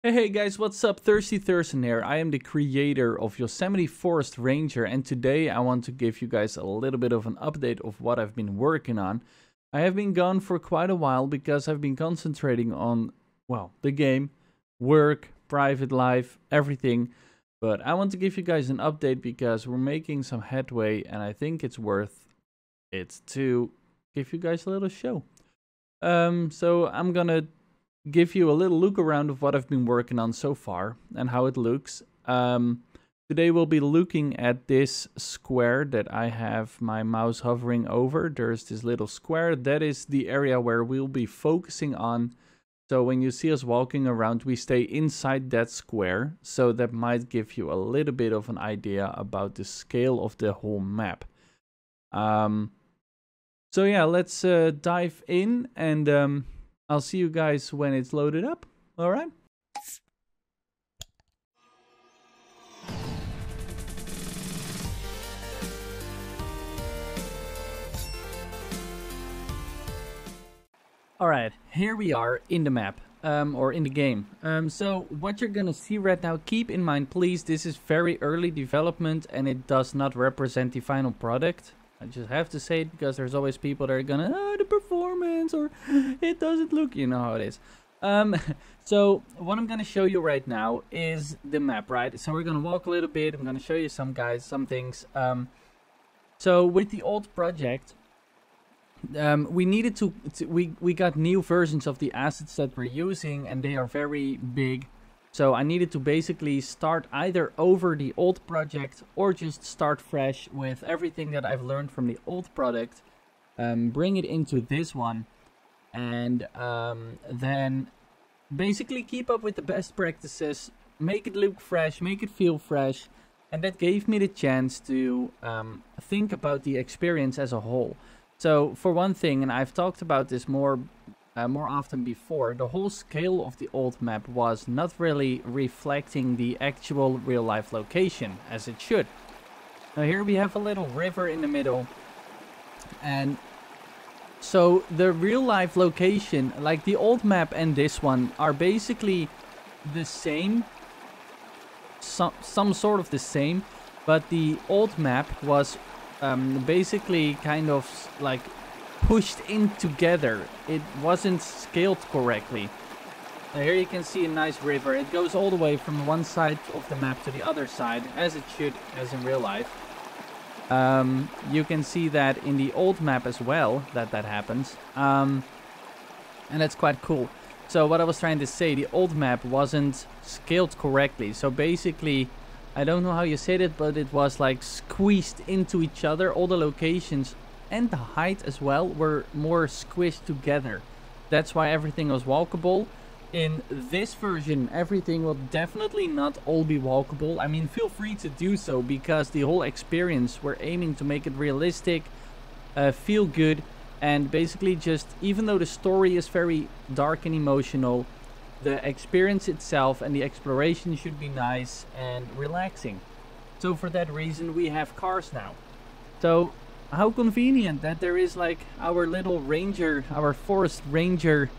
Hey guys, what's up? ThirstyThursten here. I am the creator of Yosemite Forest Ranger, and today I want to give you guys a little bit of an update of what I've been working on. I have been gone for quite a while because I've been concentrating on, well, the game, work, private life, everything. But I want to give you guys an update because we're making some headway and I think it's worth it to give you guys a little show. So I'm gonna give you a little look around of what I've been working on so far and how it looks. Today we'll be looking at this square that I have my mouse hovering over. There's this little square. That is the area where we'll be focusing on. So when you see us walking around, we stay inside that square. So that might give you a little bit of an idea about the scale of the whole map. So yeah, let's dive in and I'll see you guys when it's loaded up. All right. All right, here we are in the map, or in the game. So what you're gonna see right now, keep in mind, please, this is very early development and it does not represent the final product. I just have to say it because there's always people that are gonna, the performance, or it doesn't look, you know how it is. So what I'm gonna show you right now is the map, right? So we're gonna walk a little bit. I'm gonna show you some things. So with the old project, we needed we got new versions of the assets that we're using, and they are very big. So I needed to basically start either over the old project or just start fresh with everything that I've learned from the old product, bring it into this one, and then basically keep up with the best practices, make it look fresh, make it feel fresh, and that gave me the chance to think about the experience as a whole. So for one thing, and I've talked about this more often before, the whole scale of the old map was not really reflecting the actual real-life location as it should. Now here we have a little river in the middle, and so the real-life location, like the old map and this one, are basically the same, some sort of the same, but the old map was basically kind of like pushed in together. It wasn't scaled correctly. Now here you can see a nice river. It goes all the way from one side of the map to the other side, as it should, as in real life. You can see that in the old map as well, that happens. And that's quite cool. So what I was trying to say, the old map wasn't scaled correctly. So basically, I don't know how you said it, but it was like squeezed into each other. All the locations and the height as well were more squished together. That's why everything was walkable. In this version, everything will definitely not all be walkable. I mean, feel free to do so, because the whole experience, we're aiming to make it realistic, feel good, and basically just, even though the story is very dark and emotional, the experience itself and the exploration should be nice and relaxing. So for that reason, we have cars now. So how convenient that there is like our little ranger, our forest ranger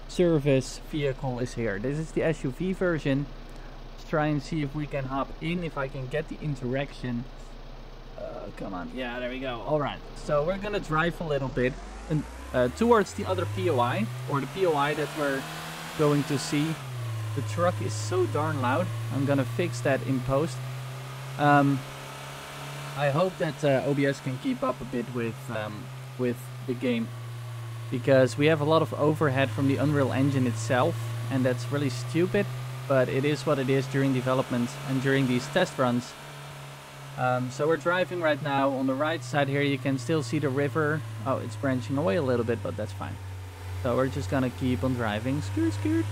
service vehicle is here. This is the SUV version. Let's try and see if we can hop in, if I can get the interaction. Come on, yeah, there we go. All right, so we're gonna drive a little bit and towards the other POI, or the POI that we're going to see. The truck is so darn loud. I'm gonna fix that in post. I hope that OBS can keep up a bit with the game, because we have a lot of overhead from the Unreal Engine itself, and that's really stupid, but it is what it is during development and during these test runs. So we're driving right now. On the right side here you can still see the river. Oh, it's branching away a little bit, but that's fine. So we're just gonna keep on driving. Skirt, skirt.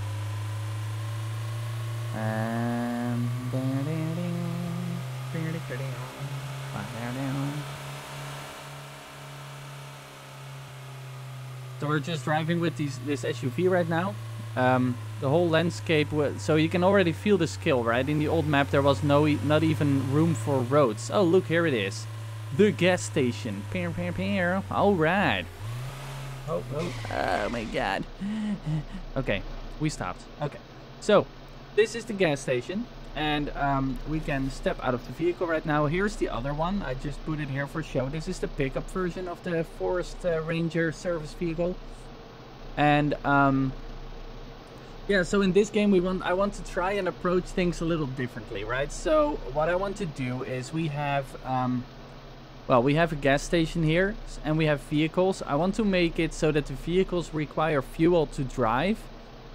So we're just driving with this SUV right now. The whole landscape, so you can already feel the scale, right? In the old map there was not even room for roads. Oh, look, here it is. The gas station. All right. Oh my god. Okay, we stopped. Okay, so this is the gas station, and we can step out of the vehicle right now. Here's the other one. I just put it here for show. This is the pickup version of the Forest Ranger service vehicle. And yeah, so in this game I want to try and approach things a little differently, right? So what I want to do is we have we have a gas station here, and we have vehicles. I want to make it so that the vehicles require fuel to drive,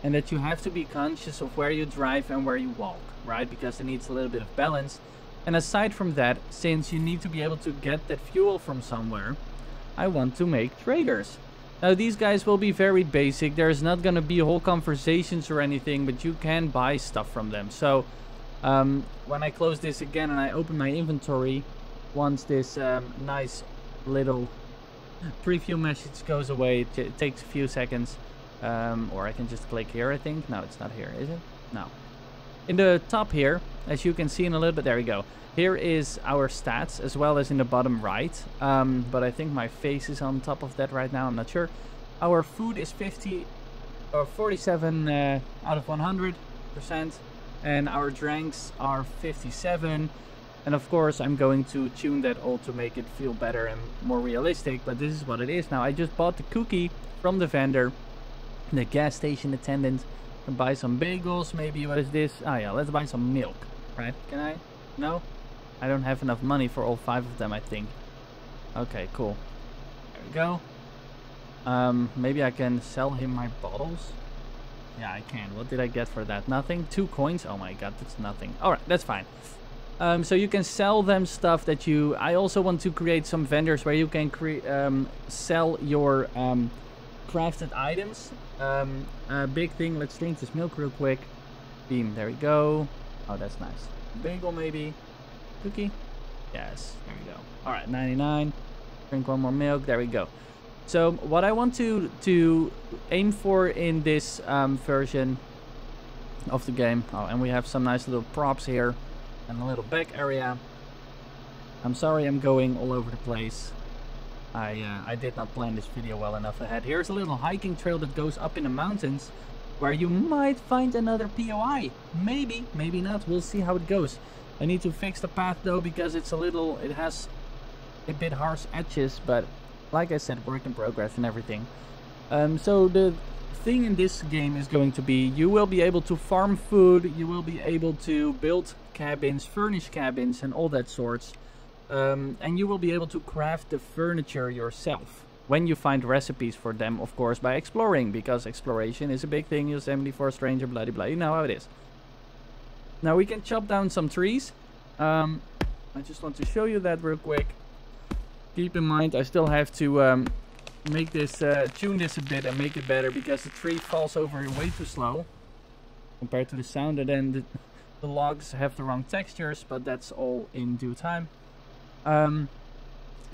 and that you have to be conscious of where you drive and where you walk, right? Because it needs a little bit of balance. And aside from that, since you need to be able to get that fuel from somewhere, I want to make traders. Now these guys will be very basic. There's not gonna be whole conversations or anything, but you can buy stuff from them. So when I close this again and I open my inventory, once this nice little preview message goes away, it takes a few seconds. Or I can just click here, I think. No, it's not here, is it? No. In the top here, as you can see in a little bit, there we go. Here is our stats, as well as in the bottom right. But I think my face is on top of that right now, I'm not sure. Our food is 47 out of 100%. And our drinks are 57. And of course, I'm going to tune that all to make it feel better and more realistic. But this is what it is now. I just bought the cookie from the vendor. The gas station attendant. Can buy some bagels, maybe. What is this? Oh yeah, let's buy some milk, right? Can I? No? I don't have enough money for all 5 of them, I think. Okay, cool. There we go. Maybe I can sell him my bottles. Yeah, I can. What did I get for that? Nothing? 2 coins? Oh my god, that's nothing. Alright, that's fine. So you can sell them stuff that you... I also want to create some vendors where you can sell your crafted items. A big thing. Let's drink this milk real quick. Beam, there we go. Oh, that's nice. Bagel, maybe. Cookie? Yes, there we go. Alright, 99. Drink one more milk. There we go. So what I want to aim for in this version of the game. Oh, and we have some nice little props here. And a little back area. I'm sorry I'm going all over the place. I did not plan this video well enough ahead. Here's a little hiking trail that goes up in the mountains, where you might find another POI. Maybe, maybe not. We'll see how it goes. I need to fix the path though, because it has a bit harsh edges, but like I said, work in progress and everything. So the thing in this game is going to be, you will be able to farm food, you will be able to build cabins, furnish cabins and all that sorts. And you will be able to craft the furniture yourself when you find recipes for them, of course, by exploring, because exploration is a big thing. Yosemite, Forest Ranger, blah blah, you know how it is. Now we can chop down some trees. I just want to show you that real quick. Keep in mind, I still have to make this, tune this a bit and make it better, because the tree falls over way too slow compared to the sound, and then the logs have the wrong textures, but that's all in due time.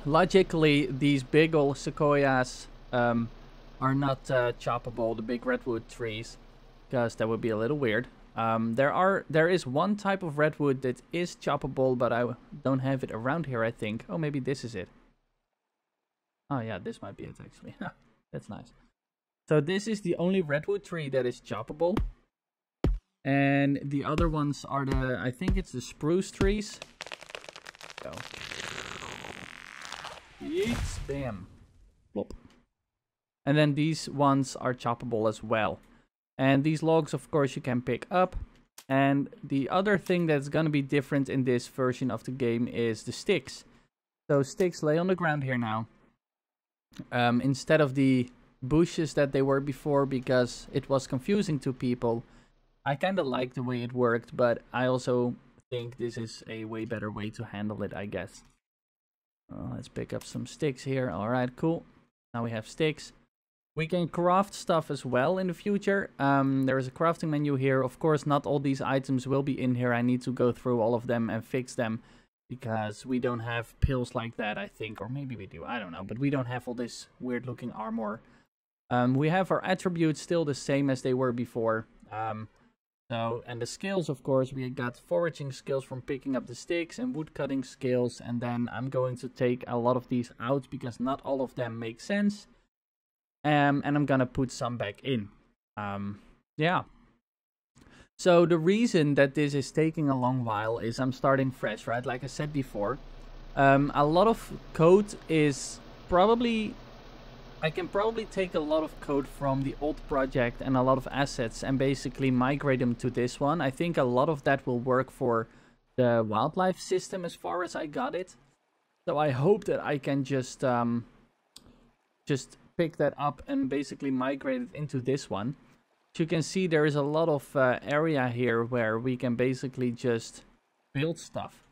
Logically, these big old sequoias are not choppable, the big redwood trees, because that would be a little weird. There is one type of redwood that is choppable, but I don't have it around here, I think. Oh, maybe this is it. Oh yeah, this might be it actually. That's nice. So this is the only redwood tree that is choppable. And the other ones are I think it's the spruce trees. Go. Yeets, bam. Plop. And then these ones are choppable as well. And these logs, of course, you can pick up. And the other thing that's gonna be different in this version of the game is the sticks. So sticks lay on the ground here now. Instead of the bushes that they were before, because it was confusing to people. I kinda like the way it worked, but I also think this is a way better way to handle it, I guess. Let's pick up some sticks here. Alright, cool. Now we have sticks. We can craft stuff as well in the future. There is a crafting menu here. Of course, not all these items will be in here. I need to go through all of them and fix them, because we don't have pills like that, I think. Or maybe we do, I don't know. But we don't have all this weird looking armor. We have our attributes still the same as they were before. And the skills, of course, we got foraging skills from picking up the sticks and wood cutting skills. And then I'm going to take a lot of these out, because not all of them make sense. And I'm gonna put some back in. Yeah. So the reason that this is taking a long while is I'm starting fresh, right? Like I said before, a lot of code is probably... I can probably take a lot of code from the old project and a lot of assets and basically migrate them to this one. I think a lot of that will work for the wildlife system as far as I got it. So I hope that I can just pick that up and basically migrate it into this one. As you can see, there is a lot of area here where we can basically just build stuff.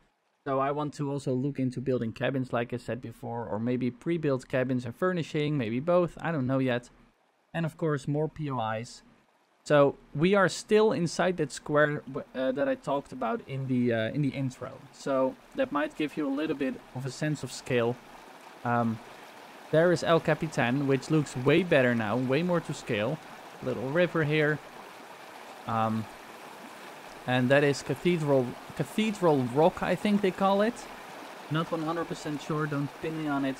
So I want to also look into building cabins, like I said before, or maybe pre-built cabins and furnishing, maybe both, I don't know yet. And of course, more POIs. So we are still inside that square that I talked about in the intro. So that might give you a little bit of a sense of scale. There is El Capitan, which looks way better now, way more to scale. Little river here. And that is Cathedral Rock, I think they call it. Not 100% sure, don't pin me on it.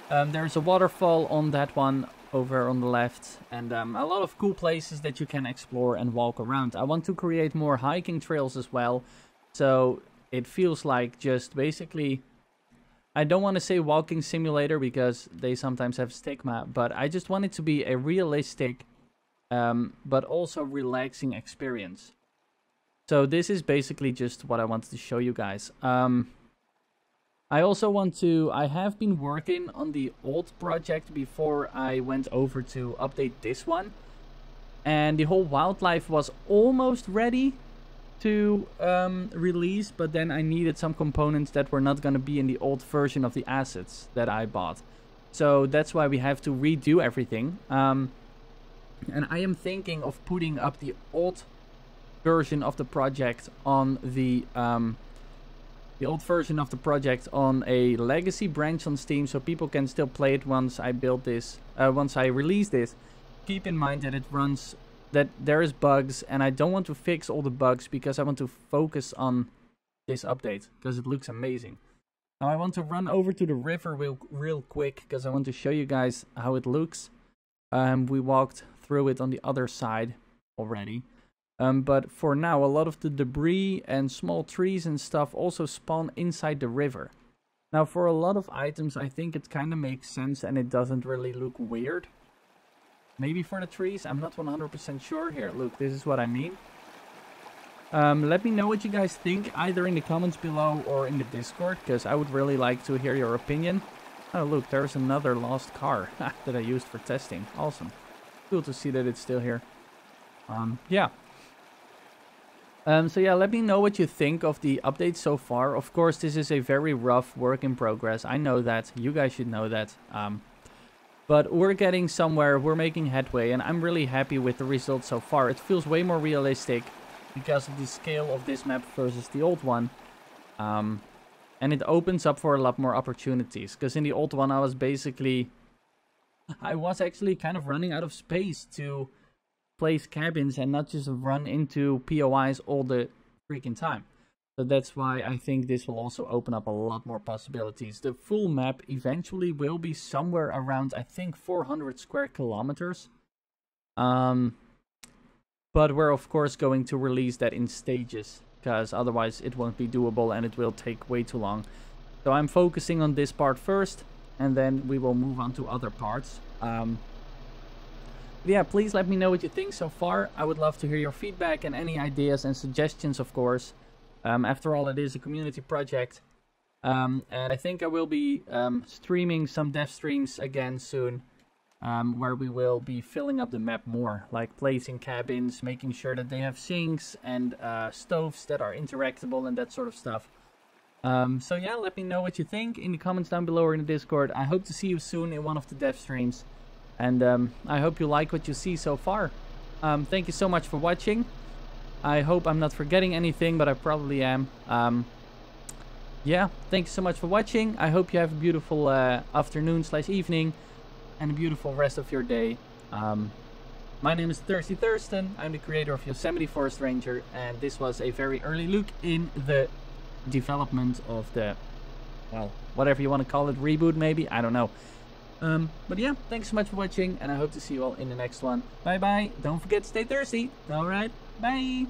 There's a waterfall on that one over on the left. And a lot of cool places that you can explore and walk around. I want to create more hiking trails as well. So it feels like just basically... I don't want to say walking simulator because they sometimes have stigma. But I just want it to be a realistic but also relaxing experience. So this is basically just what I wanted to show you guys. I also want to... I have been working on the old project before I went over to update this one. And the whole wildlife was almost ready to release. But then I needed some components that were not going to be in the old version of the assets that I bought. So that's why we have to redo everything. And I am thinking of putting up the old version of the project on the old version of the project on a legacy branch on Steam, so people can still play it once I build this, once I release this. Keep in mind that it runs, that there is bugs, and I don't want to fix all the bugs because I want to focus on this update because it looks amazing. Now I want to run over to the river real quick because I want to show you guys how it looks. We walked through it on the other side already. But for now, a lot of the debris and small trees and stuff also spawn inside the river. Now, for a lot of items, I think it kind of makes sense and it doesn't really look weird. Maybe for the trees, I'm not 100% sure. Here, look, this is what I mean. Let me know what you guys think, either in the comments below or in the Discord, because I would really like to hear your opinion. Oh, look, there's another lost car that I used for testing. Awesome. Cool to see that it's still here. Yeah. So yeah, let me know what you think of the update so far. Of course, this is a very rough work in progress. I know that. You guys should know that. But we're getting somewhere. We're making headway. And I'm really happy with the results so far. It feels way more realistic because of the scale of this map versus the old one. And it opens up for a lot more opportunities. Because in the old one, I was actually kind of running out of space to place cabins and not just run into POIs all the freaking time. So that's why I think this will also open up a lot more possibilities. The full map eventually will be somewhere around, I think, 400 square kilometers. But we're of course going to release that in stages, because otherwise it won't be doable and it will take way too long. So I'm focusing on this part first, and then we will move on to other parts. Yeah, please let me know what you think so far. I would love to hear your feedback and any ideas and suggestions, of course. After all, it is a community project. And I think I will be streaming some dev streams again soon, where we will be filling up the map more, like placing cabins, making sure that they have sinks and stoves that are interactable and that sort of stuff. So yeah, let me know what you think in the comments down below or in the Discord. I hope to see you soon in one of the dev streams. And I hope you like what you see so far. Thank you so much for watching. I hope I'm not forgetting anything, but I probably am. Yeah, thank you so much for watching. I hope you have a beautiful afternoon/evening and a beautiful rest of your day. My name is ThirstyThursten. I'm the creator of Yosemite Forest Ranger, and this was a very early look in the development of the, well, whatever you want to call it, reboot maybe, I don't know. But yeah, thanks so much for watching, and I hope to see you all in the next one. Bye bye. Don't forget to stay thirsty. Alright, bye.